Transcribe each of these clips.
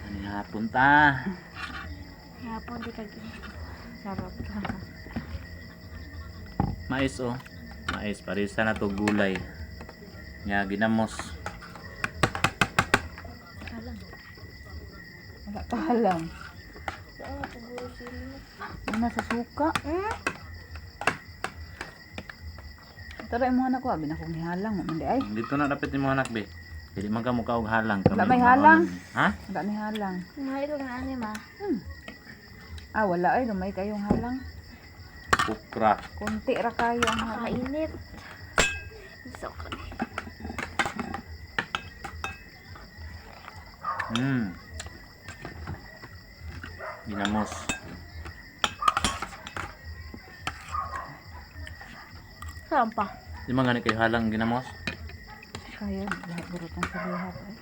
Ano hapon ta? Hapon di kag sarap. Mais oh. Mais parisa na to gulay. Nga ginamos. Alam. Wala pa halang. Saan na siguro sila? Ano sa suka? Tara mo anak ko, abi na kong halang. Mandi ay. Dito na dapat ni mo anak be. Dili man ka mukha og halang. Wala may halang. Ha? Wala ni halang. Mahirap na ani ma. Ah, wala ay. Lumay kayong halang. Ukra. Kunti ra kayo ang halang. Kainit. So, Ginamos. saan pa? Di man gani kayo halang ginamos? Kaya, lahat burotong sa lihat ay.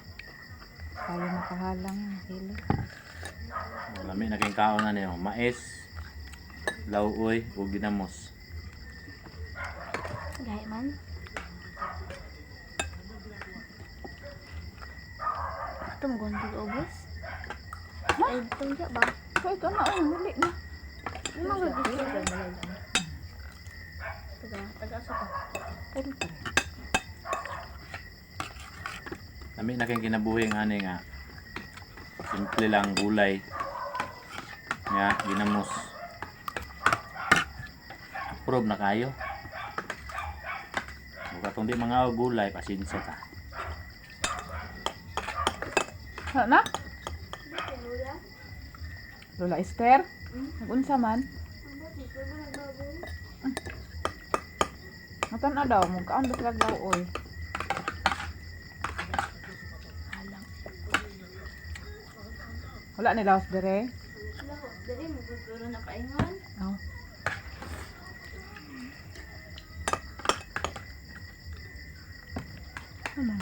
Kaya makahalang. Hili. Lami na kayong kaon na niyo. Mais, lauoy, o ginamos. Gaya man. Ito mo gawin ko obos? Ay, ito mo ba? So, ito na. Oh, muli na. Ano mo gawin ko? Taga-asa pa. Puro pa rin. Lami na kayong kinabuhi nga ni nga. Simple lang gulay. Nga, ginamos. Approve na kayo. Kung di mga gulay, pasensya ta. Sana? Lola Esther? Nag-unsa man? Matan na daw, magkaon ba sila daw, oy. Halang. Wala ni Laos dire? Wala ko. Dali mo guguro na paingon. Oh. Ano?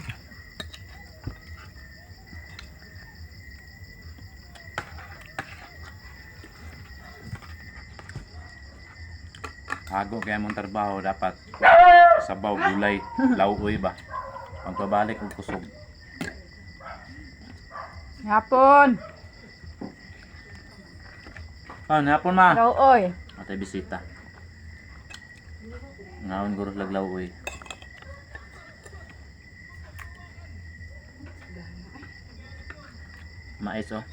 Hago kaya mong trabaho dapat sabaw gulay, lauoy ba. Pagpabalik og kusog. Hapon! Hapon ma. Daw, oy. Atay bisita. Ngaon guro lag lauoy. Mais oh.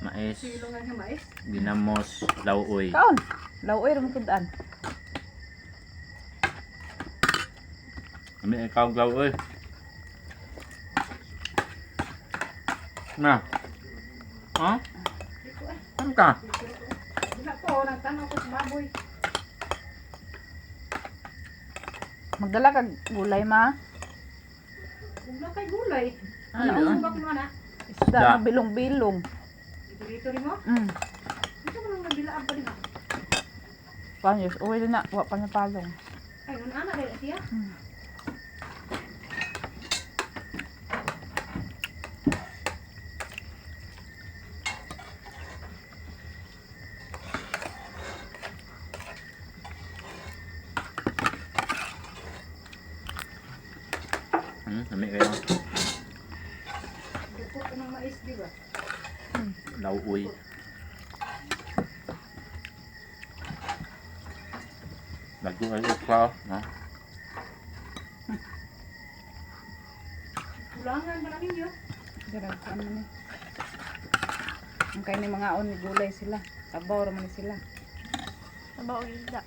Mais, ginamos, lauoy. Kaon! Laoy, rumutudan. Kami ikaw lauoy. Na. Ha? Ano ka? Wala po, nagtanong ko sa baboy. Magdala kag gulay, ma. Wala kay gulay. Ano? Subak mo na. Isda Da. na bilong-bilong. Dito rin mo. Ito mo nang nabilaan pa rin ako. Panyos, uwi din na. Wa pa na palong. Ay, nun anak rin siya. Kami kayo. Dukot ka ng mais, di ba? Lauoy. Lago ay ukra, no? Kulangan ba na ninyo? Dirang ano ni. Ang kain ni mga on gulay sila. Sabaw raman ni sila. Sabaw og isda.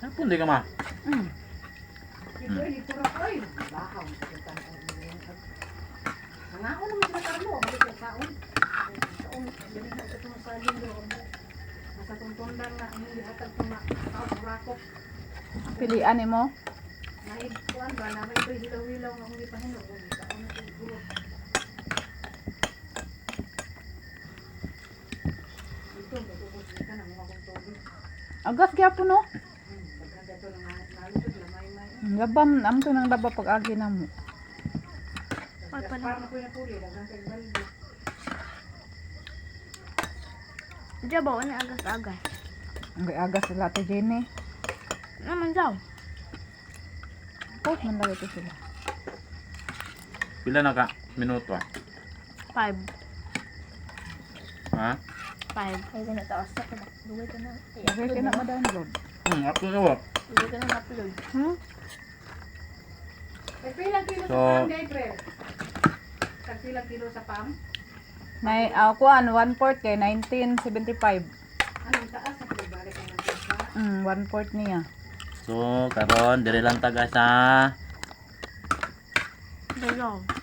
Hapon di ka ma. Dito ay, dito ra ko ay. Bahaw. Nangaon naman sila karmo. Balik yung kaon. Kaon. Ganun na ito sa lindo. Nasa tuntundan na. Ang hindi hatag ko na. Kaon, burakok. Pilian ni mo. Naibkuan ba? Na may iba hilaw-hilaw nga hindi pa hinog. Kaon na ito guro. Ito, magkukos ka na mga kong tubig. Agas gyapon no. Pagkanda ito ng nalutod na may-may. Labam am to nang laba pag agi na mo. Ay, pala. Parang ako'y napuli. Dagang kay balde. Diyan ba? Ano agas-agas? Ang agas sila te Jenny. Naman daw. Post man lagi ito sila. Pila na ka minuto? 5. Ha? 5. Ay, tinataas na ka. Luway ka na. Lagay ka na ma-download. Ako na ba? Luway ka na ma-upload. Ay, pilang kilo So- sa pam, April? Pilang kilo sa pam? May, kuan, 1/4 kay 1975. Anong taas sa balik ang nagkasa? 1/4 niya. So, karon dire lang taga sa Dalaw.